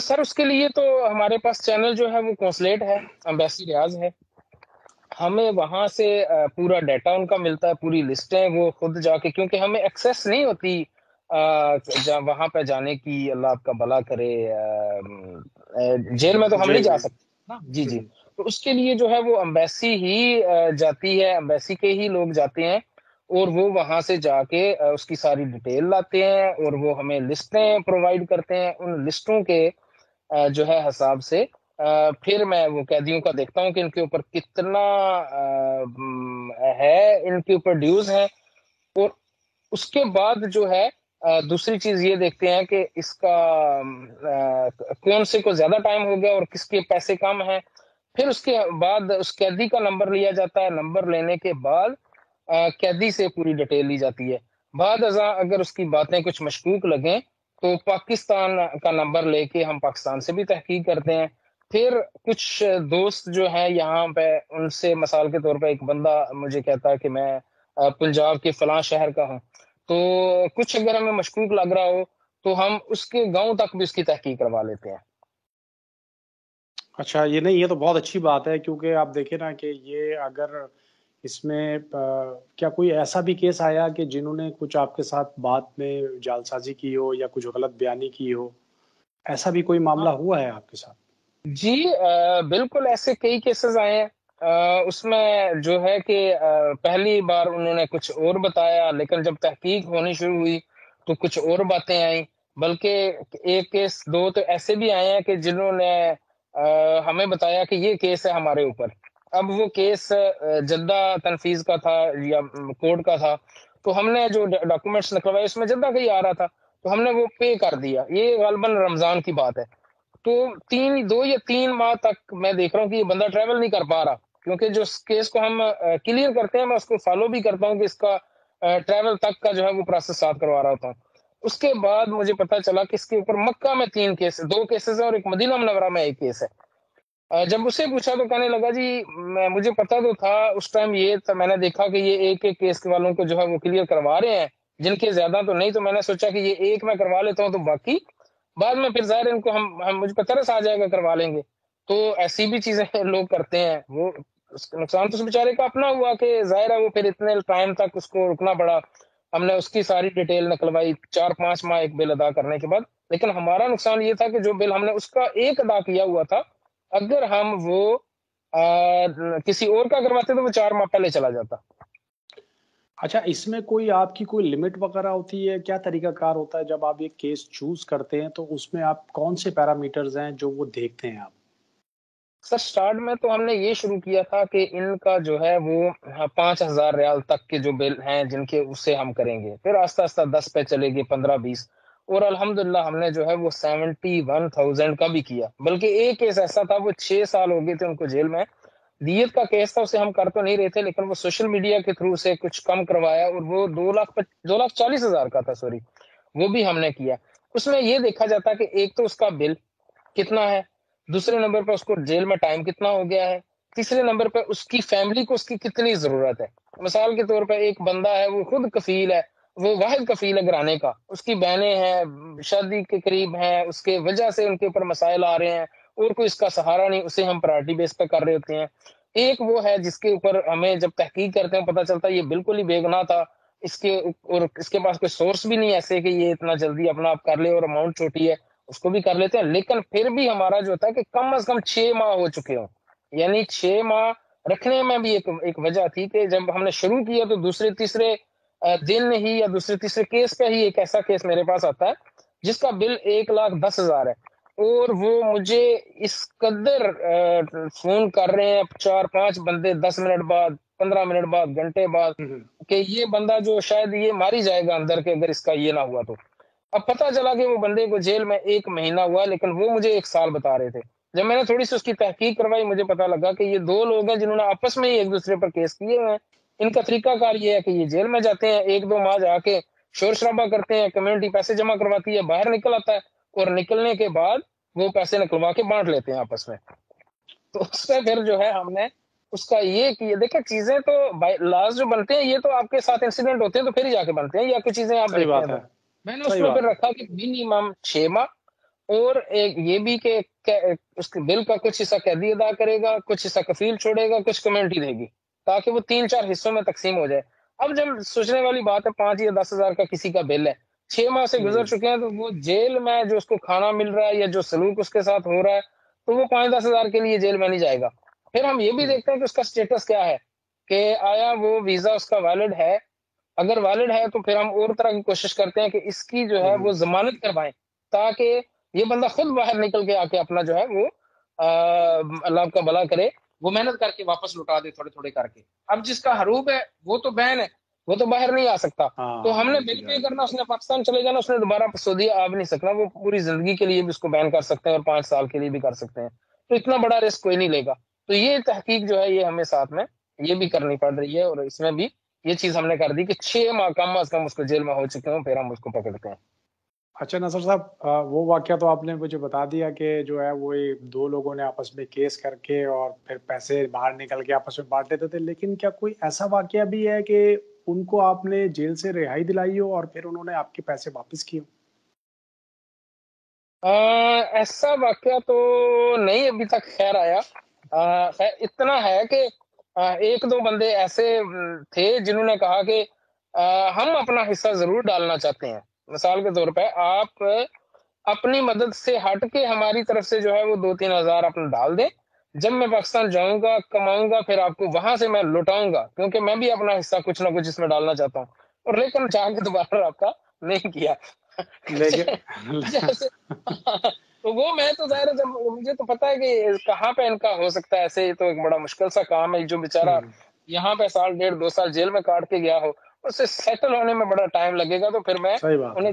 سر اس کے لیے تو ہمارے پاس چینل جو ہے وہ کونسلیٹ ہے، امبیسی ریاض ہے. ہمیں وہاں سے پورا ڈیٹا ان کا ملتا ہے، پوری لسٹیں وہ خود جا کے، کیونکہ ہمیں ایکسیس نہیں ہوتی وہاں پہ جانے کی. اللہ آپ کا بھلا کرے، جیل میں تو ہم نہیں جیل جا میں؟ سکتے نا. جی جی. تو اس کے لیے جو ہے وہ امبیسی ہی جاتی ہے، امبیسی کے ہی لوگ جاتے ہیں، اور وہ وہاں سے جا کے اس کی ساری ڈیٹیل لاتے ہیں، اور وہ ہمیں لسٹیں پرووائڈ کرتے ہیں. ان لسٹوں کے جو ہے حساب سے پھر میں وہ قیدیوں کا دیکھتا ہوں کہ ان کے اوپر کتنا ہے، ان کے اوپر ڈیوز ہیں. اور اس کے بعد جو ہے دوسری چیز یہ دیکھتے ہیں کہ اس کا کون سے کو زیادہ ٹائم ہو گیا اور کس کے پیسے کم ہیں. پھر اس کے بعد اس قیدی کا نمبر لیا جاتا ہے. نمبر لینے کے بعد قیدی سے پوری ڈیٹیل لی جاتی ہے. بعد ازاں اگر اس کی باتیں کچھ مشکوک لگیں تو پاکستان کا نمبر لے کے ہم پاکستان سے بھی تحقیق کرتے ہیں. پھر کچھ دوست جو ہیں یہاں پہ، ان سے مثال کے طور پہ ایک بندہ مجھے کہتا ہے کہ میں پنجاب کے فلاں شہر کا ہوں، تو کچھ اگر ہمیں مشکوک لگ رہا ہو تو ہم اس کے گاؤں تک بھی اس کی تحقیق کروا لیتے ہیں. اچھا، یہ نہیں، یہ تو بہت اچھی بات ہے، کیونکہ آپ دیکھیں نا کہ یہ اگر اس میں کیا کوئی ایسا بھی کیس آیا کہ جنہوں نے کچھ آپ کے ساتھ بات میں جعل سازی کی ہو یا کچھ غلط بیانی کی ہو، ایسا بھی کوئی معاملہ ہوا ہے آپ کے ساتھ؟ جی بالکل ایسے کئی کیسز آئے ہیں. اس میں جو ہے کہ پہلی بار انہوں نے کچھ اور بتایا، لیکن جب تحقیق ہونی شروع ہوئی تو کچھ اور باتیں آئیں. بلکہ ایک کیس دو تو ایسے بھی آئے ہیں کہ جنہوں نے ہمیں بتایا کہ یہ کیس ہے ہمارے اوپر. اب وہ کیس جدہ تنفیذ کا تھا یا کورٹ کا تھا، تو ہم نے جو ڈاکومنٹس نکلوائے اس میں جدہ کا ہی آ رہا تھا، تو ہم نے وہ پے کر دیا. یہ غالباً رمضان کی بات ہے. تو 2 یا 3 ماہ تک میں دیکھ رہا ہوں کہ یہ بندہ ٹریول نہیں کر پا رہا، کیونکہ جو کیس کو ہم کلیئر کرتے ہیں میں اس کو فالو بھی کرتا ہوں کہ اس کا ٹریول تک کا جو ہے وہ پروسیس ساتھ کروا رہا ہوتا ہوں. اس کے بعد مجھے پتا چلا کہ اس کے اوپر مکہ میں 2 کیسز ہیں اور ایک مدینہ منورہ میں 1 کیس ہے. جب اسے پوچھا تو کہنے لگا جی مجھے پتا تو تھا اس ٹائم، یہ تھا میں نے دیکھا کہ یہ ایک کیس والوں کو جو ہے وہ کلیئر کروا رہے ہیں، جن کے زیادہ تو نہیں، تو میں نے سوچا کہ یہ ایک میں کروا لیتا ہوں تو باقی بعد میں پھر ظاہر ان کو ہم مجھ پہ ترس آ جائے گا، کروا لیں گے. تو ایسی بھی چیزیں لوگ کرتے ہیں. وہ اس کا نقصان تو اس بیچارے کا اپنا ہوا کہ ظاہر ہے وہ پھر اتنے ٹائم تک اس کو رکنا پڑا. ہم نے اس کی ساری ڈیٹیل نکلوائی 4-5 ماہ ایک بل ادا کرنے کے بعد. لیکن ہمارا نقصان یہ تھا کہ جو بل ہم نے اس کا ایک ادا کیا ہوا تھا، اگر ہم وہ کسی اور کا کرواتے تو وہ 4 ماہ پہلے چلا جاتا. اچھا، اس میں کوئی آپ کی کوئی لمٹ وغیرہ ہوتی ہے؟ کیا طریقہ کار ہوتا ہے جب آپ یہ کیس چوز کرتے ہیں تو اس میں آپ کون سے پیرامیٹرز ہیں جو وہ دیکھتے ہیں آپ؟ سر سٹارٹ میں تو ہم نے یہ شروع کیا تھا کہ ان کا جو ہے وہ 5,000 ریال تک کے جو بل ہیں جن کے اسے ہم کریں گے. پھر آہستہ آہستہ 10 پہ چلے گئے، 15-20، اور الحمدللہ ہم نے جو ہے وہ 71,000 کا بھی کیا. بلکہ ایک کیس ایسا تھا وہ 6 سال ہو گئے تھے ان کو جیل میں. دیت کا کیس تھا، اسے ہم کر تو نہیں رہے تھے، لیکن وہ سوشل میڈیا کے تھرو سے کچھ کم کروایا، اور وہ 2,40,000 کا تھا، سوری، وہ بھی ہم نے کیا. اس میں یہ دیکھا جاتا کہ ایک تو اس کا بل کتنا ہے، دوسرے نمبر پہ اس کو جیل میں ٹائم کتنا ہو گیا ہے، تیسرے نمبر پہ اس کی فیملی کو اس کی کتنی ضرورت ہے. مثال کے طور پہ ایک بندہ ہے وہ خود کفیل ہے، وہ واحد کفیل ہے گھرانے کا، اس کی بہنیں ہیں شادی کے قریب ہیں، اس کے وجہ سے ان کے اوپر مسائل آ رہے ہیں، اور کوئی اس کا سہارا نہیں، اسے ہم پرائرٹی بیس پہ کر رہے ہوتے ہیں. ایک وہ ہے جس کے اوپر ہمیں جب تحقیق کرتے ہیں پتہ چلتا ہے یہ بالکل ہی بے گناہ تھا، اور اس کے پاس کوئی سورس بھی نہیں ایسے کہ یہ اتنا جلدی اپنا آپ کر لے، اور اماؤنٹ چھوٹی ہے، اس کو بھی کر لیتے ہیں. لیکن پھر بھی ہمارا جو ہوتا ہے کہ کم از کم 6 ماہ ہو چکے ہوں. یعنی 6 ماہ رکھنے میں بھی ایک وجہ تھی کہ جب ہم نے شروع کیا تو دوسرے تیسرے دن ہی یا دوسرے تیسرے کیس پہ ہی ایک ایسا کیس میرے پاس آتا ہے جس کا بل 1,10,000 ہے، اور وہ مجھے اس قدر فون کر رہے ہیں 4-5 بندے 10 منٹ بعد، 15 منٹ بعد، گھنٹے بعد، کہ یہ بندہ جو شاید یہ مار ہی جائے گا اندر کے اگر اس کا یہ نہ ہوا تو. اب پتہ چلا کہ وہ بندے کو جیل میں 1 مہینہ ہوا، لیکن وہ مجھے 1 سال بتا رہے تھے. جب میں نے تھوڑی سی اس کی تحقیق کروائی مجھے پتا لگا کہ یہ 2 لوگ ہیں جنہوں نے آپس میں ہی ایک دوسرے پر کیس کیے ہوئے ہیں. ان کا طریقہ کار یہ ہے کہ یہ جیل میں جاتے ہیں، 1-2 ماہ جا کے شور شرابہ کرتے ہیں، کمیونٹی پیسے جمع کرواتی ہے، باہر نکل آتا ہے، اور نکلنے کے بعد وہ پیسے نکلوا کے بانٹ لیتے ہیں آپس میں. تو اس سے پھر جو ہے ہم نے اس کا یہ کہ دیکھیں چیزیں تو لاز جو بنتے ہیں یہ تو آپ کے ساتھ انسیڈنٹ ہوتے ہیں تو پھر ہی جا کے بنتے ہیں، یا کچھ چیزیں آپ صحیح دیکھتے ہیں بات تو ہے، میں نے اس صحیح میں بات پھر ہے۔ رکھا کہ منیمم 6 ماہ، اور ایک یہ بھی کہ اس کے بل کا کچھ حصہ قیدی ادا کرے گا، کچھ حصہ کفیل چھوڑے گا، کچھ کمیونٹی دے گی، تاکہ وہ 3-4 حصوں میں تقسیم ہو جائے۔ اب جب سوچنے والی بات ہے 5 یا 10 ہزار کا کسی کا بل ہے، 6 ماہ سے گزر چکے ہیں، تو وہ جیل میں جو اس کو کھانا مل رہا ہے یا جو سلوک اس کے ساتھ ہو رہا ہے، تو وہ 5-10 ہزار کے لیے جیل میں نہیں جائے گا۔ پھر ہم یہ بھی دیکھتے ہیں کہ اس کا سٹیٹس کیا ہے، کہ آیا وہ ویزا اس کا ویلڈ ہے۔ اگر ویلڈ ہے تو پھر ہم اور طرح کی کوشش کرتے ہیں کہ اس کی جو ہے وہ ضمانت کروائیں، تاکہ یہ بندہ خود باہر نکل کے آ کے اپنا جو ہے وہ اللہ آپ کا بھلا کرے، وہ محنت کر کے واپس لوٹا دے تھوڑے تھوڑے کر کے۔ اب جس کا حروب ہے وہ تو بین ہے، وہ تو باہر نہیں آ سکتا، تو ہم نے بل پے کرنا، اس نے پاکستان چلے جانا، اس نے دوبارہ سعودیہ آ بھی نہیں سکنا، وہ پوری زندگی کے لیے بھی اس کو بین کر سکتے ہیں اور 5 سال کے لیے بھی کر سکتے ہیں، تو اتنا بڑا رسک کوئی نہیں لے گا۔ تو یہ تحقیق جو ہے یہ ہمیں ساتھ میں یہ بھی کرنی پڑ رہی ہے، اور اس میں بھی یہ چیز ہم نے کر دی کہ 6 ماہ کم از کم اس کو جیل میں ہو چکے ہوں، پھر ہم اس کو پکڑتے ہیں۔ اچھا نصر صاحب، وہ واقعہ تو آپ نے مجھے بتا دیا کہ جو ہے وہ دو لوگوں نے آپس میں کیس کر کے اور پھر پیسے باہر نکل کے آپس میں بانٹ لیتے تھے، لیکن کیا کوئی ایسا واقعہ بھی ہے کہ ان کو آپ نے جیل سے رہائی دلائی ہو اور پھر انہوں نے آپ کے پیسے واپس کیے؟ ایسا واقعہ تو نہیں ابھی تک خیر آیا۔ خیر اتنا ہے کہ ایک دو بندے ایسے تھے جنہوں نے کہا کہ ہم اپنا حصہ ضرور ڈالنا چاہتے ہیں۔ مثال کے طور پہ آپ اپنی مدد سے ہٹ کے ہماری طرف سے جو ہے وہ 2-3 ہزار اپنا ڈال دیں، جب میں پاکستان جاؤں گا کماؤں گا پھر آپ کو وہاں سے میں لوٹاؤں گا، کیونکہ میں بھی اپنا حصہ کچھ نہ کچھ اس میں ڈالنا چاہتا ہوں۔ اور لیکن جا کے دوبارہ رابطہ نہیں کیا۔ لیکن جیسے تو وہ میں تو ظاہر ہے جب مجھے تو پتا ہے کہ کہاں پہ ان کا ہو سکتا ہے ایسے، تو ایک بڑا مشکل سا کام ہے، جو بیچارہ یہاں پہ 1.5-2 سال جیل میں کاٹ کے گیا ہو، اس سے سیٹل ہونے میں بڑا ٹائم لگے گا۔ تو پھر میں صحیح بات ہے۔ انہیں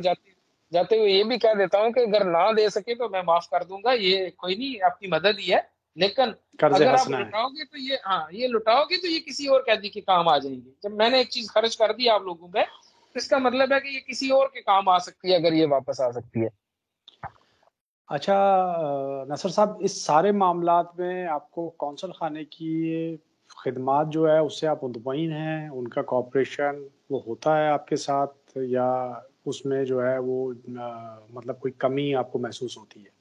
جاتے ہوئے یہ بھی کہہ دیتا ہوں کہ اگر نہ دے سکے تو میں معاف کر دوں گا، یہ کوئی نہیں، آپ کی مدد ہی ہے، لیکن قرض اگر آپ ہنسنا ہے۔ لٹاؤ گے تو یہ لٹاؤ گے تو یہ کسی اور قیدی کے کام آ جائیں گے۔ جب میں نے ایک چیز خرچ کر دی آپ لوگوں پہ، تو اس کا مطلب ہے کہ یہ کسی اور کے کام آ سکتی ہے، اگر یہ واپس آ سکتی ہے۔ اچھا نصر صاحب، اس سارے معاملات میں آپ کو کونسل خانے کی خدمات جو ہے اس سے آپ مطمئن ہیں؟ ان کا کوآپریشن وہ ہوتا ہے آپ کے ساتھ، یا اس میں جو ہے وہ مطلب کوئی کمی آپ کو محسوس ہوتی ہے؟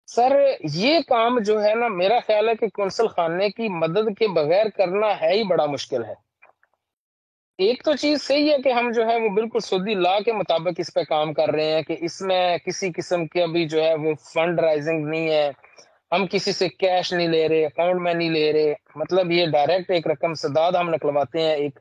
سر یہ کام جو ہے نا، میرا خیال ہے کہ کونسل خانے کی مدد کے بغیر کرنا ہے ہی بڑا مشکل ہے۔ ایک تو چیز صحیح ہے کہ ہم جو ہے وہ بالکل سعودی لا کے مطابق اس پہ کام کر رہے ہیں، کہ اس میں کسی قسم کی ابھی جو ہے وہ فنڈ رائزنگ نہیں ہے، ہم کسی سے کیش نہیں لے رہے، اکاؤنٹ میں نہیں لے رہے، مطلب یہ ڈائریکٹ ایک رقم سداد ہم نکلواتے ہیں، ایک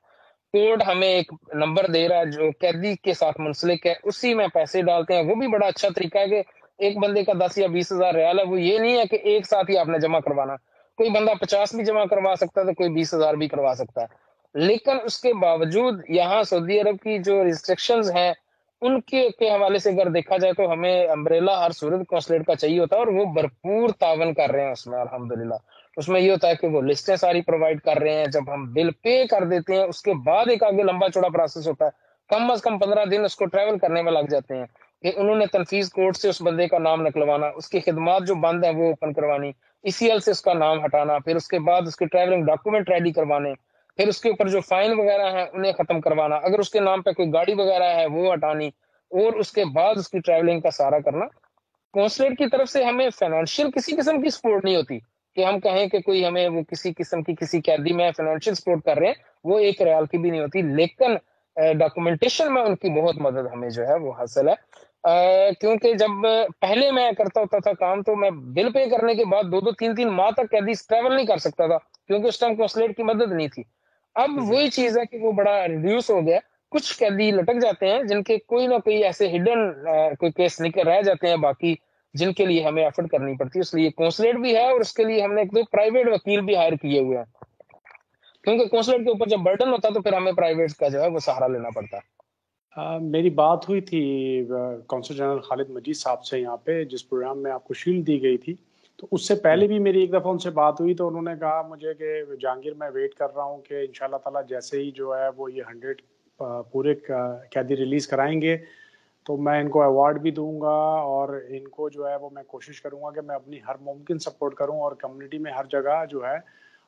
کوڈ ہمیں ایک نمبر دے رہا ہے جو قیدی کے ساتھ منسلک ہے، اسی میں پیسے ڈالتے ہیں۔ وہ بھی بڑا اچھا طریقہ ہے کہ ایک بندے کا 10 یا 20 ہزار ریال ہے، وہ یہ نہیں ہے کہ ایک ساتھ ہی آپ نے جمع کروانا، کوئی بندہ 50 بھی جمع کروا سکتا ہے تو کوئی 20 ہزار بھی کروا سکتا ہے۔ لیکن اس کے باوجود یہاں سعودی عرب کی جو ریسٹرکشنز ہیں ان کے حوالے سے اگر دیکھا جائے تو ہمیں امبریلا ہر صورت کونسلیٹ کا چاہیے ہوتا ہے، اور وہ بھرپور تعاون کر رہے ہیں اس میں الحمدللہ۔ اس میں یہ ہوتا ہے کہ وہ لسٹیں ساری پرووائڈ کر رہے ہیں، جب ہم بل پے کر دیتے ہیں اس کے بعد ایک آگے لمبا چوڑا پروسیس ہوتا ہے، کم از کم 15 دن اس کو ٹریول کرنے میں لگ جاتے ہیں، کہ انہوں نے تنفیذ کورٹ سے اس بندے کا نام نکلوانا، اس کی خدمات جو بند ہیں وہ اوپن کروانی، ECL سے اس کا نام ہٹانا، پھر اس کے بعد اس کے ٹریولنگ ڈاکومنٹ ریڈی کروانے، پھر اس کے اوپر جو فائن وغیرہ ہیں انہیں ختم کروانا، اگر اس کے نام پہ کوئی گاڑی وغیرہ ہے وہ ہٹانی، اور اس کے بعد اس کی ٹریولنگ کا سارا کرنا۔ کونسلیٹ کی طرف سے ہمیں فائنینشیل کسی قسم کی سپورٹ نہیں ہوتی کہ ہم کہیں کہ کوئی ہمیں وہ کسی قسم کی کسی قیدی میں فائنینشیل سپورٹ کر رہے ہیں، وہ 1 ریال کی بھی نہیں ہوتی، لیکن ڈاکومنٹیشن میں ان کی بہت مدد ہمیں جو ہے وہ حاصل ہے۔ کیونکہ جب پہلے میں کرتا ہوتا تھا کام تو میں بل پے کرنے کے بعد 2-3 ماہ تک قیدی ٹریول نہیں کر سکتا تھا، کیونکہ اس ٹائم کونسلیٹ کی مدد نہیں تھی۔ اب وہی چیز ہے کہ وہ بڑا ریڈیوس ہو گیا، کچھ قیدی لٹک جاتے ہیں جن کے کوئی نہ کوئی ایسے ہڈن کوئی کیس نکل رہ جاتے ہیں باقی، جن کے لیے ہمیں ایفرٹ کرنی پڑتی ہے، اس لیے کونسلیٹ بھی ہے، اور اس کے لیے ہم نے ایک دو پرائیویٹ وکیل بھی ہائر کیے ہوئے ہیں، کیونکہ کونسلیٹ کے اوپر جب برڈن ہوتا ہے تو پھر ہمیں پرائیویٹ کا جو ہے وہ سہارا لینا پڑتا ہے۔ میری بات ہوئی تھی کونسل جنرل خالد مجید صاحب سے یہاں پہ، جس پروگرام میں آپ کو شیلڈ دی گئی تھی، تو اس سے پہلے بھی میری ایک دفعہ ان سے بات ہوئی تو انہوں نے کہا مجھے کہ جہانگیر میں ویٹ کر رہا ہوں کہ انشاءاللہ تعالیٰ جیسے ہی جو ہے وہ یہ 100 پورے قیدی ریلیز کرائیں گے تو میں ان کو ایوارڈ بھی دوں گا، اور ان کو جو ہے وہ میں کوشش کروں گا کہ میں اپنی ہر ممکن سپورٹ کروں، اور کمیونٹی میں ہر جگہ جو ہے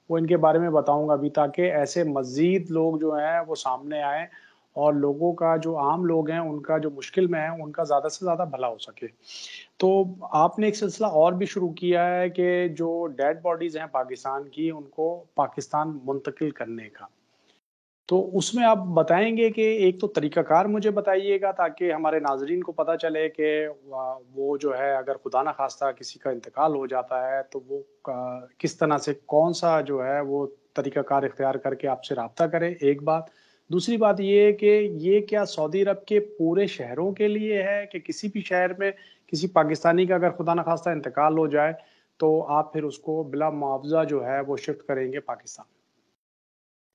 وہ ان کے بارے میں بتاؤں گا بھی، تاکہ ایسے مزید لوگ جو ہیں وہ سامنے آئیں اور لوگوں کا جو عام لوگ ہیں ان کا جو مشکل میں ہے ان کا زیادہ سے زیادہ بھلا ہو سکے۔ تو آپ نے ایک سلسلہ اور بھی شروع کیا ہے کہ جو ڈیڈ باڈیز ہیں پاکستان کی ان کو پاکستان منتقل کرنے کا، تو اس میں آپ بتائیں گے کہ ایک تو طریقہ کار مجھے بتائیے گا تاکہ ہمارے ناظرین کو پتہ چلے کہ وہ جو ہے اگر خدا نہ خواستہ کسی کا انتقال ہو جاتا ہے تو وہ کس طرح سے کون سا جو ہے وہ طریقہ کار اختیار کر کے آپ سے رابطہ کرے، ایک بات۔ دوسری بات یہ ہے کہ یہ کیا سعودی عرب کے پورے شہروں کے لیے ہے کہ کسی بھی شہر میں کسی پاکستانی کا اگر خدا نہ خواستہ انتقال ہو جائے تو آپ پھر اس کو بلا معاوضہ جو ہے وہ شفٹ کریں گے پاکستان؟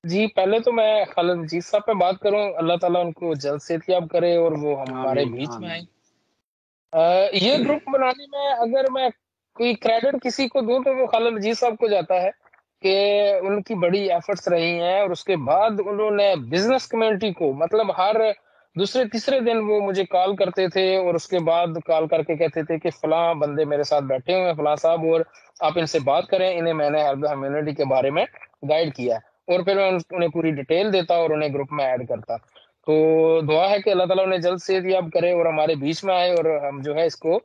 جی پہلے تو میں خالد مجید صاحب پہ بات کروں، اللہ تعالیٰ ان کو جلد صحت یاب کرے اور وہ ہمارے آمین بیچ میں آئیں۔ آمین۔ یہ گروپ بنانے میں اگر میں کوئی کریڈٹ کسی کو دوں تو وہ خالد مجید صاحب کو جاتا ہے کہ ان کی بڑی ایفرٹس رہی ہیں، اور اس کے بعد انہوں نے بزنس کمیونٹی کو، مطلب ہر دوسرے تیسرے دن وہ مجھے کال کرتے تھے اور اس کے بعد کال کر کے کہتے تھے کہ فلاں بندے میرے ساتھ بیٹھے ہوئے ہیں فلاں صاحب، اور آپ ان سے بات کریں، انہیں میں نے ہیلپ کمیونٹی کے بارے میں گائیڈ کیا ہے، اور پھر میں انہیں پوری ڈیٹیل دیتا اور انہیں گروپ میں ایڈ کرتا۔ تو دعا ہے کہ اللہ تعالیٰ انہیں جلد صحت یاب کرے اور ہمارے بیچ میں آئے اور ہم جو ہے اس کو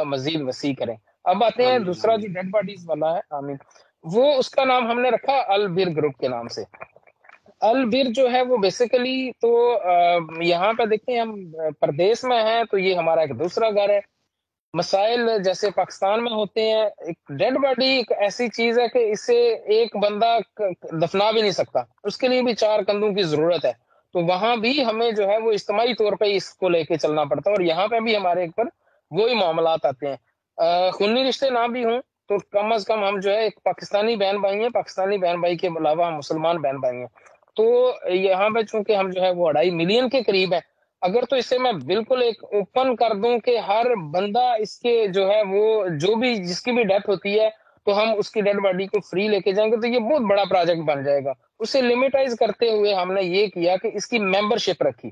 مزید وسیع کریں۔ اب آتے ہیں آمین دوسرا جو آمین۔ ڈیڈ باڈیز والا ہے، آمین، وہ اس کا نام ہم نے رکھا البر گروپ کے نام سے۔ البر جو ہے وہ بیسیکلی تو یہاں پہ دیکھیں ہم پردیس میں ہیں تو یہ ہمارا ایک دوسرا گھر ہے۔ مسائل جیسے پاکستان میں ہوتے ہیں، ایک ڈیڈ باڈی ایک ایسی چیز ہے کہ اسے ایک بندہ دفنا بھی نہیں سکتا، اس کے لیے بھی چار کندھوں کی ضرورت ہے، تو وہاں بھی ہمیں جو ہے وہ اجتماعی طور پہ اس کو لے کے چلنا پڑتا ہے، اور یہاں پہ بھی ہمارے ایک پر وہی معاملات آتے ہیں۔ خونی رشتے نہ بھی ہوں تو کم از کم ہم جو ہے ایک پاکستانی بہن بھائی ہیں، پاکستانی بہن بھائی کے علاوہ ہم مسلمان بہن بھائی ہیں، تو یہاں پہ چونکہ ہم جو ہے وہ 2.5 ملین کے قریب ہیں، اگر تو اسے میں بالکل ایک اوپن کر دوں کہ ہر بندہ اس کے جو ہے وہ جو بھی جس کی بھی ڈیتھ ہوتی ہے تو ہم اس کی ڈیڈ باڈی کو فری لے کے جائیں گے، تو یہ بہت بڑا پروجیکٹ بن جائے گا۔ اسے لمیٹائز کرتے ہوئے ہم نے یہ کیا کہ اس کی ممبر شپ رکھی،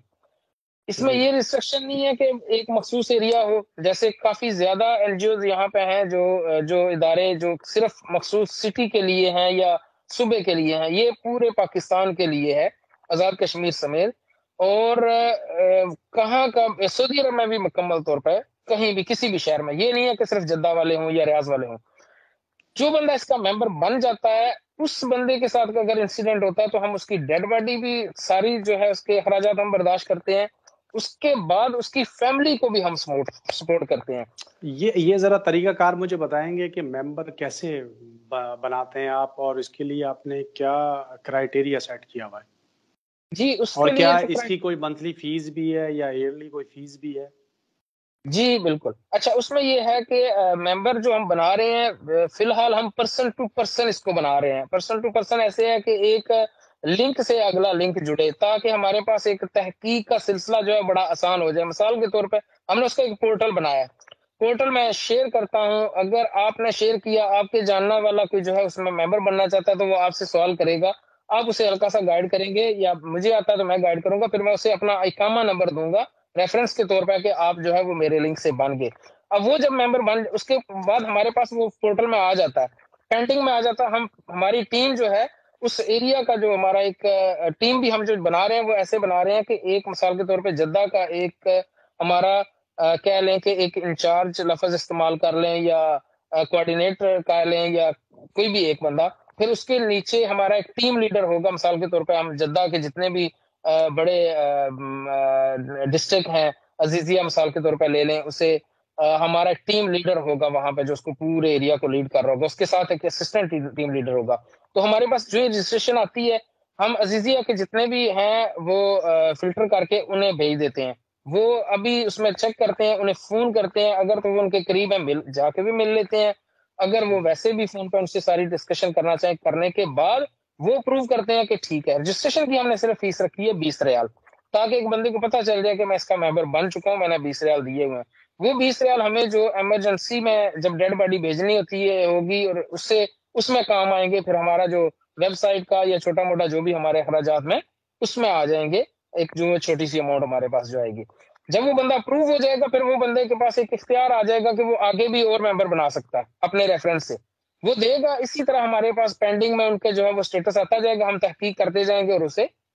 اس میں جی یہ ریسٹرکشن نہیں ہے کہ ایک مخصوص ایریا ہو، جیسے کافی زیادہ این جی اوز یہاں پہ ہیں جو ادارے جو صرف مخصوص سٹی کے لیے ہیں یا صوبے کے لیے ہیں، یہ پورے پاکستان کے لیے ہے، آزاد کشمیر سمیت، اور کہاں کا سعودی عرب میں بھی مکمل طور پہ کہیں بھی کسی بھی شہر میں، یہ نہیں ہے کہ صرف جدہ والے ہوں یا ریاض والے ہوں، جو بندہ اس کا ممبر بن جاتا ہے اس بندے کے ساتھ اگر انسیڈنٹ ہوتا ہے تو ہم اس کی ڈیڈ باڈی بھی ساری جو ہے اس کے اخراجات ہم برداشت کرتے ہیں، اس کے بعد اس کی فیملی کو بھی ہم سپورٹ کرتے ہیں۔ یہ ذرا طریقہ کار مجھے بتائیں گے کہ ممبر کیسے بناتے ہیں آپ، اور اس کے لیے آپ نے کیا کرائیٹیریا سیٹ کیا ہوا ہے، جی اس اور کے لیے کیا جو اس کی کوئی منتھلی فیس بھی ہے یا ایئرلی کوئی فیس بھی ہے؟ جی بالکل، اچھا اس میں یہ ہے کہ ممبر جو ہم بنا رہے ہیں فی الحال ہم پرسن ٹو پرسن اس کو بنا رہے ہیں، پرسن ٹو پرسن ایسے ہے کہ ایک لنک سے اگلا لنک جڑے تاکہ ہمارے پاس ایک تحقیق کا سلسلہ جو ہے بڑا آسان ہو جائے۔ مثال کے طور پہ ہم نے اس کا ایک پورٹل بنایا ہے، پورٹل میں شیئر کرتا ہوں، اگر آپ نے شیئر کیا، آپ کے جاننا والا کوئی جو ہے اس میں ممبر بننا چاہتا ہے تو وہ آپ سے سوال کرے گا، آپ اسے ہلکا سا گائیڈ کریں گے، یا مجھے آتا ہے تو میں گائیڈ کروں گا، پھر میں اسے اپنا اقامہ نمبر دوں گا ریفرنس کے طور پہ کہ آپ جو ہے وہ میرے لنک سے بن گئے۔ اب وہ جب ممبر بن اس کے بعد ہمارے پاس وہ پورٹل میں آ جاتا ہے، پینٹنگ میں آ جاتا ہے، ہماری ٹیم جو ہے اس ایریا کا جو ہمارا ایک ٹیم بھی ہم جو بنا رہے ہیں وہ ایسے بنا رہے ہیں کہ ایک مثال کے طور پہ جدہ کا ایک ہمارا کہہ لیں کہ ایک انچارج لفظ استعمال کر لیں یا کوآرڈینیٹر کہہ لیں یا کوئی بھی ایک بندہ، پھر اس کے نیچے ہمارا ایک ٹیم لیڈر ہوگا، مثال کے طور پہ ہم جدہ کے جتنے بھی بڑے ڈسٹرکٹ ہیں، عزیزیہ مثال کے طور پہ لے لیں، اسے ہمارا ایک ٹیم لیڈر ہوگا وہاں پہ جو اس کو پورے ایریا کو لیڈ کر رہا ہوگا، اس کے ساتھ ایک اسسٹنٹ ٹیم لیڈر ہوگا۔ تو ہمارے پاس جو رجسٹریشن آتی ہے ہم عزیزیہ کے جتنے بھی ہیں وہ فلٹر کر کے انہیں بھیج دیتے ہیں، وہ ابھی اس میں چیک کرتے ہیں، انہیں فون کرتے ہیں، اگر تو وہ ان کے قریب ہیں جا کے بھی مل لیتے ہیں، اگر وہ ویسے بھی فون پہ ان سے ساری ڈسکشن کرنا چاہیں، کرنے کے بعد وہ پروو کرتے ہیں کہ ٹھیک ہے۔ رجسٹریشن کی ہم نے صرف فیس رکھی ہے 20 ریال، تاکہ ایک بندے کو پتہ چل جائے کہ میں اس کا ممبر بن چکا ہوں، میں نے 20 ریال دیے ہوئے ہیں۔ وہ 20 ریال ہمیں جو ایمرجنسی میں جب ڈیڈ باڈی بھیجنی ہوتی ہے ہوگی اور اس میں کام آئیں گے، پھر ہمارا جو ویب سائٹ کا یا چھوٹا موٹا جو بھی ہمارے اخراجات میں اس میں آ جائیں گے، ایک جو چھوٹی سی اماؤنٹ ہمارے پاس جو آئے گی۔ جب وہ بندہ اپروو ہو جائے گا پھر وہ بندے کے پاس ایک اختیار آ جائے گا کہ وہ آگے بھی اور ممبر بنا سکتا ہے اپنے ریفرنس سے، وہ دے گا۔ اسی طرح ہمارے پاس پینڈنگ میں ان کے جو ہے وہ سٹیٹس آتا جائے گا، ہم تحقیق کرتے جائیں گے اور اسے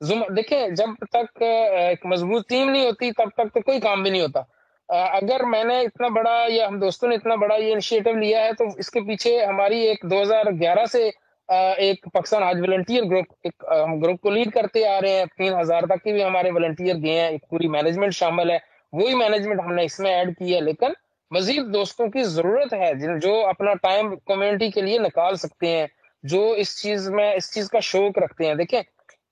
دیکھیں جب تک ایک مضبوط ٹیم نہیں ہوتی تب تک تو کوئی کام بھی نہیں ہوتا. اگر میں نے اتنا بڑا یا ہم دوستوں نے اتنا بڑا یہ انیشیٹو لیا ہے تو اس کے پیچھے ہماری ایک 2011 سے ایک پاکستان حج والنٹیئر گروپ، ہم گروپ کو لیڈ کرتے آ رہے ہیں. 3000 تک کی بھی ہمارے والنٹیئر گئے ہیں، ایک پوری مینجمنٹ شامل ہے، وہی مینجمنٹ ہم نے اس میں ایڈ کی ہے. لیکن مزید دوستوں کی ضرورت ہے جو اپنا ٹائم کمیونٹی کے لیے نکال سکتے ہیں، جو اس چیز کا شوق رکھتے ہیں. دیکھیں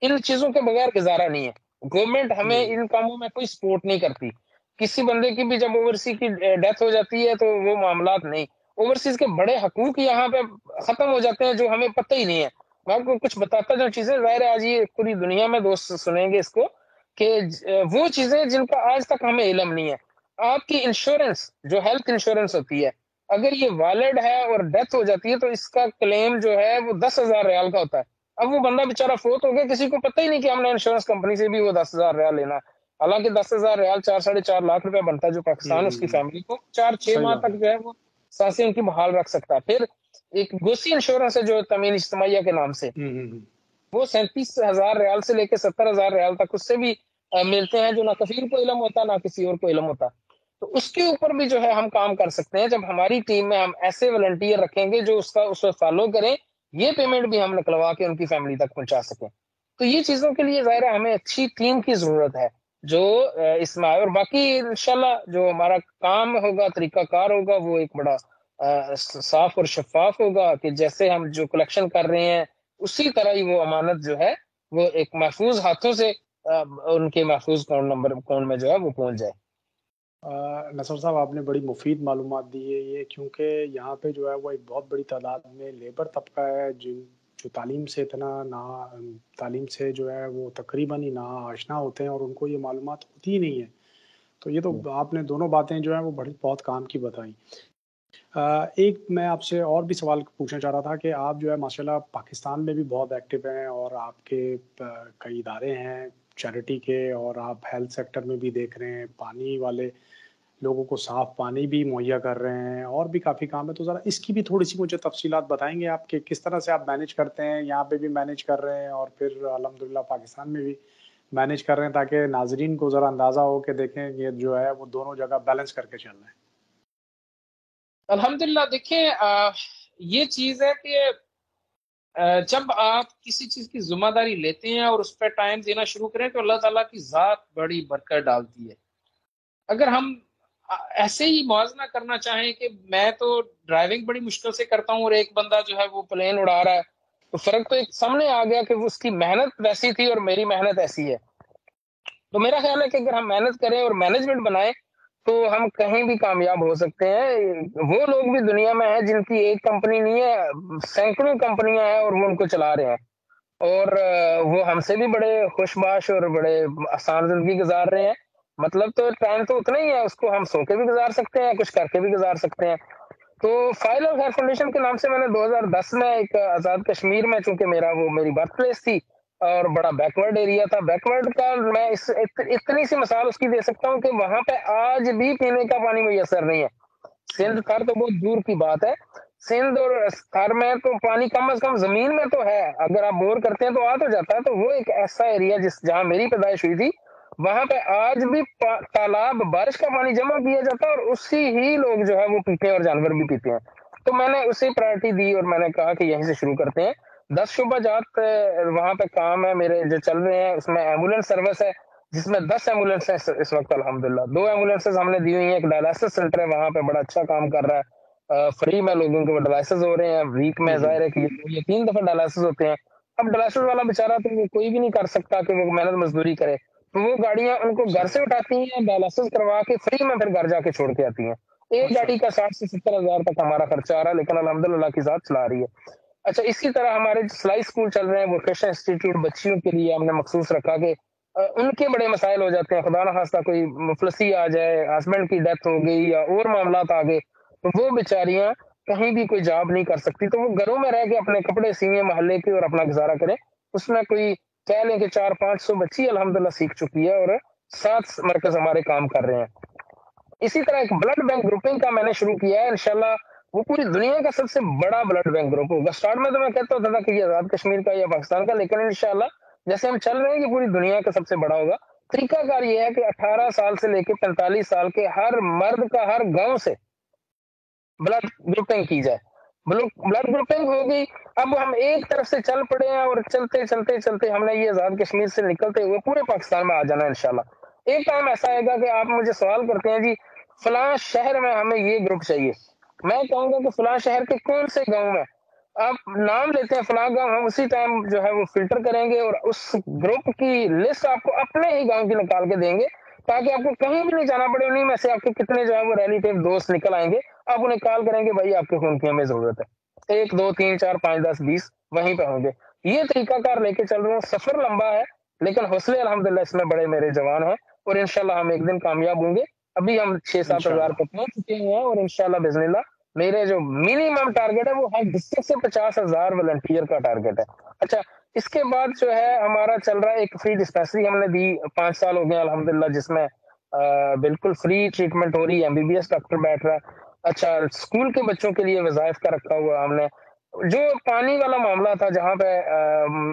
ان چیزوں کے بغیر گزارا نہیں ہے. گورنمنٹ ہمیں ان کاموں میں کوئی سپورٹ نہیں کرتی. کسی بندے کی بھی جب اوورسیز کی ڈیتھ ہو جاتی ہے تو وہ معاملات نہیں، اوورسیز کے بڑے حقوق یہاں پہ ختم ہو جاتے ہیں جو ہمیں پتہ ہی نہیں ہے. میں آپ کو کچھ بتاتا جو چیزیں، ظاہر ہے آج یہ پوری دنیا میں دوست سنیں گے اس کو، کہ وہ چیزیں جن کا آج تک ہمیں علم نہیں ہے. آپ کی انشورنس جو ہیلتھ انشورنس ہوتی ہے، اگر یہ والڈ ہے اور ڈیتھ ہو جاتی ہے تو اس کا کلیم جو ہے وہ 10,000 ریال کا ہوتا ہے. اب وہ بندہ بےچارا فوت ہو گیا، کسی کو پتہ ہی نہیں کہ ہم نے انشورنس کمپنی سے بھی وہ 10,000 ریال لینا ہے. حالانکہ 10,000 ریال 4-4.5 لاکھ روپے بنتا ہے جو پاکستان اس کی فیملی کو 4-6 صحیح ماہ بات ہے. تک جو ہے وہ سانسیں ان کی بحال رکھ سکتا ہے. پھر ایک گوسی انشورنس ہے جو تامین اجتماعیہ کے نام سے، وہ 37,000 ریال سے لے کے 70,000 ریال تک اس سے بھی ملتے ہیں، جو نہ کفیل کو علم ہوتا نہ کسی اور کو علم ہوتا. تو اس کے اوپر بھی جو ہے ہم کام کر سکتے ہیں جب ہماری ٹیم میں ہم ایسے والنٹیئر رکھیں گے جو اس کو فالو کریں، یہ پیمنٹ بھی ہم نکلوا کے ان کی فیملی تک پہنچا سکیں. تو یہ چیزوں کے لیے ظاہر ہے ہمیں اچھی ٹیم کی ضرورت ہے جو اس میں آئے. اور باقی انشاءاللہ جو ہمارا کام ہوگا، طریقہ کار ہوگا، وہ ایک بڑا صاف اور شفاف ہوگا کہ جیسے ہم جو کلیکشن کر رہے ہیں اسی طرح ہی وہ امانت جو ہے وہ ایک محفوظ ہاتھوں سے ان کے محفوظ اکاؤنٹ میں جو ہے وہ پہنچ جائے. نصر صاحب آپ نے بڑی مفید معلومات دی ہے یہ، کیونکہ یہاں پہ جو ہے وہ ایک بہت بڑی تعداد میں لیبر طبقہ ہے جو تعلیم سے اتنا نہ تعلیم سے جو ہے وہ تقریباً ہی نہ آشنا ہوتے ہیں اور ان کو یہ معلومات ہوتی ہی نہیں ہے. تو یہ تو آپ نے دونوں باتیں جو ہیں وہ بہت کام کی بتائیں. ایک میں آپ سے اور بھی سوال پوچھنا چاہ رہا تھا کہ آپ جو ہے ماشاءاللہ پاکستان میں بھی بہت ایکٹیو ہیں اور آپ کے کئی ادارے ہیں چیریٹی کے، اور آپ ہیلتھ سیکٹر میں بھی دیکھ رہے ہیں، پانی والے لوگوں کو صاف پانی بھی مہیا کر رہے ہیں، اور بھی کافی کام ہے. تو ذرا اس کی بھی تھوڑی سی مجھے تفصیلات بتائیں گے آپ کہ کس طرح سے آپ مینیج کرتے ہیں، یہاں پہ بھی مینیج کر رہے ہیں اور پھر الحمدللہ پاکستان میں بھی مینیج کر رہے ہیں، تاکہ ناظرین کو ذرا اندازہ ہو کہ دیکھیں یہ جو ہے وہ دونوں جگہ بیلنس کر کے چل رہے ہیں. الحمدللہ دیکھیں یہ چیز ہے کہ جب آپ کسی چیز کی ذمہ داری لیتے ہیں اور اس پہ ٹائم دینا شروع کریں تو اللہ تعالیٰ کی ذات بڑی برکت ڈالتی ہے. اگر ہم ایسے ہی موازنہ کرنا چاہیں کہ میں تو ڈرائیونگ بڑی مشکل سے کرتا ہوں اور ایک بندہ جو ہے وہ پلین اڑا رہا ہے، تو فرق تو ایک سامنے آ گیا کہ اس کی محنت ویسی تھی اور میری محنت ایسی ہے. تو میرا خیال ہے کہ اگر ہم محنت کریں اور مینجمنٹ بنائیں تو ہم کہیں بھی کامیاب ہو سکتے ہیں. وہ لوگ بھی دنیا میں ہیں جن کی ایک کمپنی نہیں ہے، سینکڑوں کمپنیاں ہیں اور وہ ان کو چلا رہے ہیں، اور وہ ہم سے بھی بڑے خوش باش اور بڑے آسان زندگی گزار رہے ہیں. مطلب تو ٹائم تو اتنا ہی ہے، اس کو ہم سو کے بھی گزار سکتے ہیں، کچھ کر کے بھی گزار سکتے ہیں. تو فائل اور خیر فاؤنڈیشن کے نام سے میں نے 2010 میں ایک آزاد کشمیر میں، چونکہ میری برتھ پلیس تھی اور بڑا بیکورڈ ایریا تھا، بیکورڈ کا میں اتنی سی مثال اس کی دے سکتا ہوں کہ وہاں پہ آج بھی پینے کا پانی میسر نہیں ہے. سندھ تھر تو بہت دور کی بات ہے، سندھ اور تھر میں تو پانی کم از کم زمین میں تو ہے، اگر آپ بور کرتے ہیں تو آ تو جاتا ہے. تو وہ ایک ایسا ایریا جہاں میری پیدائش ہوئی تھی، وہاں پہ آج بھی تالاب بارش کا پانی جمع کیا جاتا ہے اور اسی ہی لوگ جو ہے وہ پیتے ہیں اور جانور بھی پیتے ہیں. تو میں نے اسی پرائرٹی دی اور میں نے کہا کہ یہیں سے شروع کرتے ہیں. 10 شعبہ جات وہاں پہ کام ہے میرے جو چل رہے ہیں. اس میں ایمبولینس سروس ہے جس میں 10 ایمبولینس ہیں اس وقت الحمدللہ. 2 ایمبولینسز ہم نے دی ہوئی ہیں، ایک ڈائلسس سینٹر ہے وہاں پہ بڑا اچھا کام کر رہا ہے، فری میں لوگوں کو ڈائلسس ہو رہے ہیں ویک میں. ظاہر ہے کہ یہ 3 دفعہ ڈائلسس ہوتے ہیں. اب ڈائلسس والا بیچارہ تو وہ کوئی بھی نہیں کر سکتا کہ وہ محنت مزدوری کرے، تو وہ گاڑیاں ان کو گھر سے اٹھاتی ہیں، ڈائلسس کروا کے فری میں پھر گھر جا کے چھوڑ کے آتی ہیں. ایک گاڑی کا 60 سے 70 ہزار تک ہمارا خرچہ آ رہا ہے، لیکن الحمدللہ کی ذات چلا رہی ہے. اچھا، اسی طرح ہمارے سلائی اسکول چل رہے ہیں، ووکیشنل انسٹیٹیوٹ بچیوں کے لیے ہم نے مخصوص رکھا کہ ان کے بڑے مسائل ہو جاتے ہیں، خدا نہ خواستہ کوئی مفلسی آ جائے، ہسبینڈ کی ڈیتھ ہو گئی یا اور معاملات آ گئے، تو وہ بیچاریاں کہیں بھی کوئی جاب نہیں کر سکتی، تو وہ گھروں میں رہ کے اپنے کپڑے سیئیں محلے کے اور اپنا گزارا کریں. اس میں کوئی کہہ لیں کہ 400-500 بچی الحمدللہ سیکھ چکی ہے اور 7 مرکز ہمارے کام کر رہے ہیں. اسی طرح ایک بلڈ بینک گروپنگ کا میں نے شروع کیا ہے، انشاءاللہ وہ پوری دنیا کا سب سے بڑا بلڈ بینک گروپ ہوگا. سٹارٹ میں تو میں کہتا ہوتا تھا کہ یہ آزاد کشمیر کا یا پاکستان کا، لیکن انشاءاللہ جیسے ہم چل رہے ہیں کہ پوری دنیا کا سب سے بڑا ہوگا. طریقہ کار یہ ہے کہ 18 سال سے لے کے 45 سال کے ہر مرد کا ہر گاؤں سے بلڈ گروپنگ کی جائے. بلڈ گروپنگ ہو گئی. اب ہم ایک طرف سے چل پڑے ہیں اور چلتے چلتے چلتے ہم نے یہ آزاد کشمیر سے نکلتے ہوئے پورے پاکستان میں آ جانا ہے انشاءاللہ. ایک ٹائم ایسا آئے گا کہ آپ مجھے سوال کرتے ہیں جی فلاں شہر میں ہمیں یہ گروپ چاہیے, میں کہوں گا کہ فلاں شہر کے کون سے گاؤں میں, آپ نام لیتے ہیں فلاں گاؤں, ہم اسی ٹائم جو ہے وہ فلٹر کریں گے اور اس گروپ کی لسٹ آپ کو اپنے ہی گاؤں کی نکال کے دیں گے تاکہ آپ کو کہیں بھی نہیں جانا پڑے. انہیں میں سے آپ کے کتنے جو ہے وہ ریلیٹیو دوست نکل آئیں گے, آپ انہیں کال کریں گے بھائی آپ کے خون کی ہمیں ضرورت ہے, 1 2 3 4 5 10 20 وہیں پہ ہوں گے. یہ طریقہ کار لے کے چل رہے ہوں. سفر لمبا ہے لیکن حوصلے الحمدللہ اس میں بڑے میرے جوان ہیں اور انشاءاللہ ہم ایک دن کامیاب ہوں گے. ابھی ہم 6-7 ہزار پہ پہنچ چکے ہیں اور انشاءاللہ باذن اللہ میرے جو منیمم ٹارگیٹ ہے وہ ہر ڈسٹرکٹ سے 50,000 والنٹیئر کا ٹارگیٹ ہے. اچھا اس کے بعد جو ہے ہمارا چل رہا ہے ایک فری ڈسپینسری ہم نے دی 5 سال ہو گئے الحمدللہ, جس میں بالکل فری ٹریٹمنٹ ہو رہی ہے, MBBS ڈاکٹر بیٹھ رہا ہے. اچھا اسکول کے بچوں کے لیے وظائف کا رکھا ہوا ہم نے. جو پانی والا معاملہ تھا جہاں پہ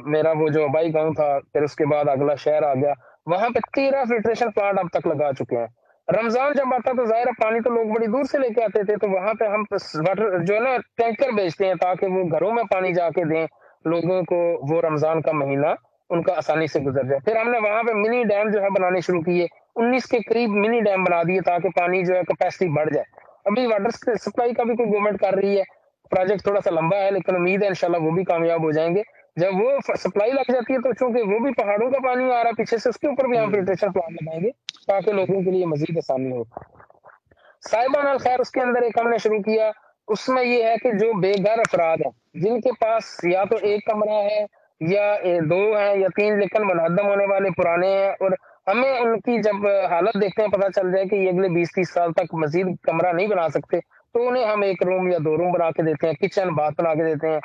میرا وہ جو آبائی گاؤں تھا, پھر اس کے بعد اگلا شہر آ گیا, وہاں پہ 13 فلٹریشن پلانٹ اب تک لگا چکے ہیں. رمضان جب آتا تو ظاہر ہے پانی تو لوگ بڑی دور سے لے کے آتے تھے, تو وہاں پہ ہم واٹر جو ہے نا ٹینکر بیچتے ہیں تاکہ وہ گھروں میں پانی جا کے دیں لوگوں کو, وہ رمضان کا مہینہ ان کا آسانی سے گزر جائے. پھر ہم نے وہاں پہ منی ڈیم جو ہے بنانے شروع کیے, 19 کے قریب منی ڈیم بنا دیے تاکہ پانی جو ہے کیپیسٹی بڑھ جائے. ابھی واٹر سپلائی کا بھی کوئی گورنمنٹ کر رہی ہے, پروجیکٹ تھوڑا سا لمبا ہے لیکن امید ہے انشاءاللہ وہ بھی کامیاب ہو جائیں گے. جب وہ سپلائی لگ جاتی ہے تو چونکہ وہ بھی پہاڑوں کا پانی آ رہا ہے پیچھے سے, اس کے اوپر بھی ہم فلٹریشن پلانٹ لگائیں گے تاکہ لوگوں کے لیے مزید آسانی ہو. صاحبان الخیر اس کے اندر ایک ہم نے شروع کیا, اس میں یہ ہے کہ جو بے گھر افراد ہیں جن کے پاس یا تو ایک کمرہ ہے یا 2 ہیں یا 3 لیکن منہدم ہونے والے پرانے ہیں, اور ہمیں ان کی جب حالت دیکھتے ہیں پتہ چل جائے کہ یہ اگلے 20-30 سال تک مزید کمرہ نہیں بنا سکتے تو انہیں ہم 1 روم یا 2 روم بنا کے دیتے ہیں, کچن باتھ بنا کے دیتے ہیں.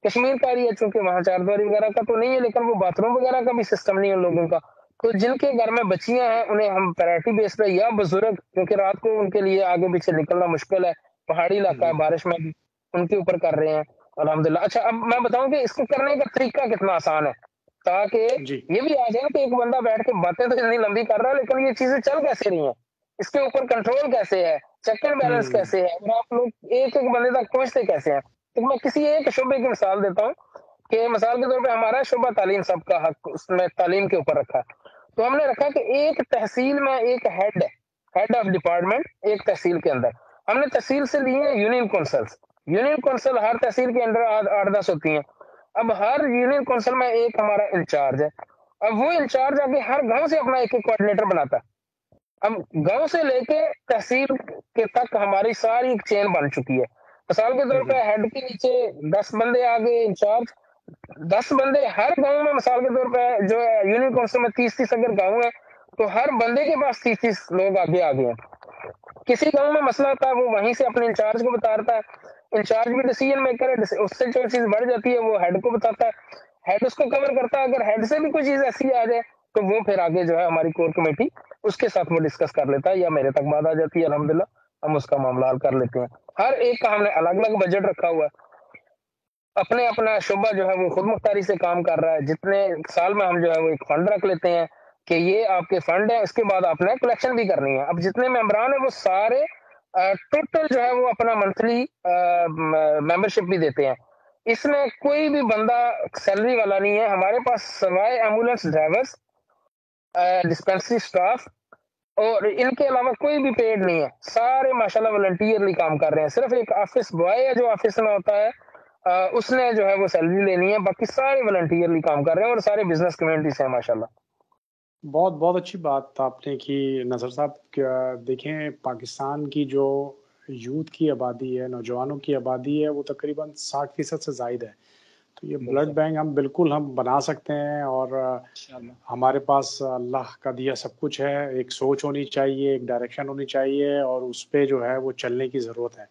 کشمیر کا ایریا چونکہ وہاں 4 دیواری وغیرہ کا تو نہیں ہے لیکن وہ باتھ روم وغیرہ کا بھی سسٹم نہیں ہے ان لوگوں کا, تو جن کے گھر میں بچیاں ہیں انہیں ہم پرائرٹی بیس پہ, یا بزرگ کیونکہ رات کو ان کے لیے آگے پیچھے نکلنا مشکل ہے, پہاڑی علاقہ ہے, بارش میں بھی ان کے اوپر کر رہے ہیں الحمدللہ. اچھا اب میں بتاؤں کہ اس کو کرنے کا طریقہ کتنا آسان ہے تاکہ یہ بھی آ جائے کہ ایک بندہ بیٹھ کے باتیں تو اتنی لمبی کر رہا ہے لیکن یہ چیزیں چل کیسے رہی ہیں, اس کے اوپر کنٹرول کیسے ہے, چیک اینڈ بیلنس کیسے ہے, اور آپ لوگ ایک ایک بندے تک پہنچتے کیسے ہیں. تو میں کسی ایک شعبے کی مثال دیتا ہوں کہ مثال کے طور پہ ہمارا شعبہ تعلیم سب کا حق, اس میں تعلیم کے اوپر رکھا ہے. تو ہم نے رکھا کہ ایک تحصیل میں ایک ہیڈ آف ڈپارٹمنٹ, ایک تحصیل کے اندر ہم نے تحصیل سے لی ہیں یونین کونسلز. یونین کونسل ہر تحصیل کے اندر 8-10 ہوتی ہیں. اب ہر یونین کونسل میں ایک ہمارا انچارج ہے. اب وہ انچارج آ کے ہر گاؤں سے اپنا ایک کوآرڈینیٹر بناتا ہے. اب گاؤں سے لے کے تحصیل کے تک ہماری ساری ایک چین بن چکی ہے. مثال کے طور پہ ہیڈ کے نیچے 10 بندے آگے انچارج, 10 بندے ہر گاؤں میں. مثال کے طور پہ جو یونین کونسل میں 30 اگر گاؤں ہے تو ہر بندے کے پاس 30 لوگ آگے ہیں. کسی گاؤں میں مسئلہ ہوتا ہے وہ وہیں سے اپنے انچارج کو بتاتا ہے, انچارج بھی ڈیسیجن میکر ہے, اس سے جو چیز بڑھ جاتی ہے وہ ہیڈ کو بتاتا ہے, ہیڈ اس کو کور کرتا ہے. اگر ہیڈ سے بھی کوئی چیز ایسی آ جائے تو وہ پھر آگے جو ہے ہماری کور کمیٹی اس کے ساتھ وہ ڈسکس کر لیتا ہے یا میرے تک بات آ جاتی ہے, الحمدللہ ہم اس کا معاملہ حل کر لیتے ہیں. ہر ایک کا ہم نے الگ الگ بجٹ رکھا ہوا ہے, اپنے اپنا شعبہ جو ہے وہ خود مختاری سے کام کر رہا ہے. جتنے سال میں ہم جو ہے وہ ایک فنڈ رکھ لیتے ہیں کہ یہ آپ کے فنڈ ہیں, اس کے بعد آپ نے کلیکشن بھی کرنی ہے. اب جتنے ممبران ہیں وہ سارے ٹوٹل جو ہے وہ اپنا منتھلی ممبرشپ بھی دیتے ہیں. اس میں کوئی بھی بندہ سیلری والا نہیں ہے ہمارے پاس سوائے ایمبولینس ڈرائیورز, ڈسپینسری سٹاف, اور ان کے علاوہ کوئی بھی پیڈ نہیں ہے. سارے ماشاءاللہ والنٹیئرلی کام کر رہے ہیں. صرف ایک آفس بوائے ہے جو آفس میں ہوتا ہے, اس نے جو ہے وہ سیلری لینی ہے, باقی سارے والنٹیئرلی کام کر رہے ہیں اور سارے بزنس کمیونٹی سے ہیں ماشاءاللہ. بہت بہت اچھی بات آپ نے کی نظر صاحب. دیکھیں پاکستان کی جو یوتھ کی آبادی ہے, نوجوانوں کی آبادی ہے, وہ تقریباً 60% سے زائد ہے. تو یہ بلڈ بینک ہم بالکل بنا سکتے ہیں, اور ہمارے پاس اللہ کا دیا سب کچھ ہے. ایک سوچ ہونی چاہیے, ایک ڈائریکشن ہونی چاہیے, اور اس پہ جو ہے وہ چلنے کی ضرورت ہے.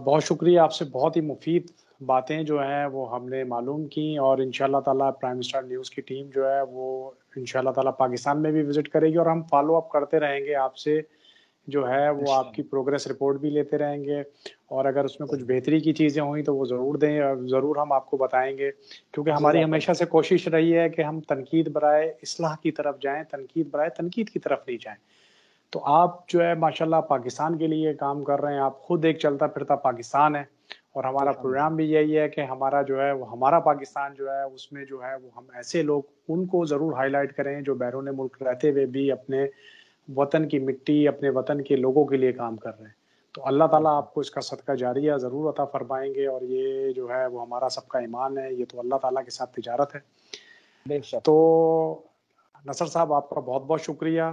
بہت شکریہ آپ سے, بہت ہی مفید باتیں جو ہیں وہ ہم نے معلوم کی, اور انشاءاللہ تعالیٰ پرائم اسٹار نیوز کی ٹیم جو ہے وہ انشاءاللہ تعالیٰ پاکستان میں بھی وزٹ کرے گی, اور ہم فالو اپ کرتے رہیں گے آپ سے جو ہے وہ آپ کی پروگریس رپورٹ بھی لیتے رہیں گے، اور اگر اس میں کچھ بہتری کی چیزیں ہوئیں تو وہ ضرور دیں، ضرور ہم آپ کو بتائیں گے، کیونکہ ہماری ہمیشہ سے کوشش رہی ہے کہ ہم تنقید برائے اصلاح کی طرف جائیں، تنقید برائے تنقید کی طرف نہیں جائیں۔ تو آپ جو ہے ماشاءاللہ پاکستان کے لیے کام کر رہے ہیں، آپ خود ایک چلتا پھرتا پاکستان ہے، اور ہمارا پروگرام بھی یہی ہے کہ ہمارا جو ہے وہ ہمارا پاکستان جو ہے اس میں جو ہے وہ ہم ایسے لوگ ان کو ضرور ہائی لائٹ کریں جو بیرون ملک رہتے ہوئے بھی اپنے وطن کی مٹی، اپنے وطن کے لوگوں کے لیے کام کر رہے ہیں۔ تو اللہ تعالیٰ آپ کو اس کا صدقہ جاریہ ضرور عطا فرمائیں گے، اور یہ جو ہے وہ ہمارا سب کا ایمان ہے، یہ تو اللہ تعالیٰ کے ساتھ تجارت ہے۔ تو نصر صاحب آپ کا بہت بہت شکریہ۔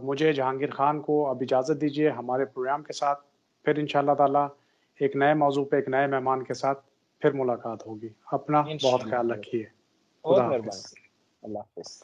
مجھے جہانگیر خان کو اب اجازت دیجیے، ہمارے پروگرام کے ساتھ پھر انشاءاللہ تعالیٰ ایک نئے موضوع پہ ایک نئے مہمان کے ساتھ پھر ملاقات ہوگی۔ اپنا بہت خیال رکھیے۔ خدا حافظ۔ اللہ حافظ۔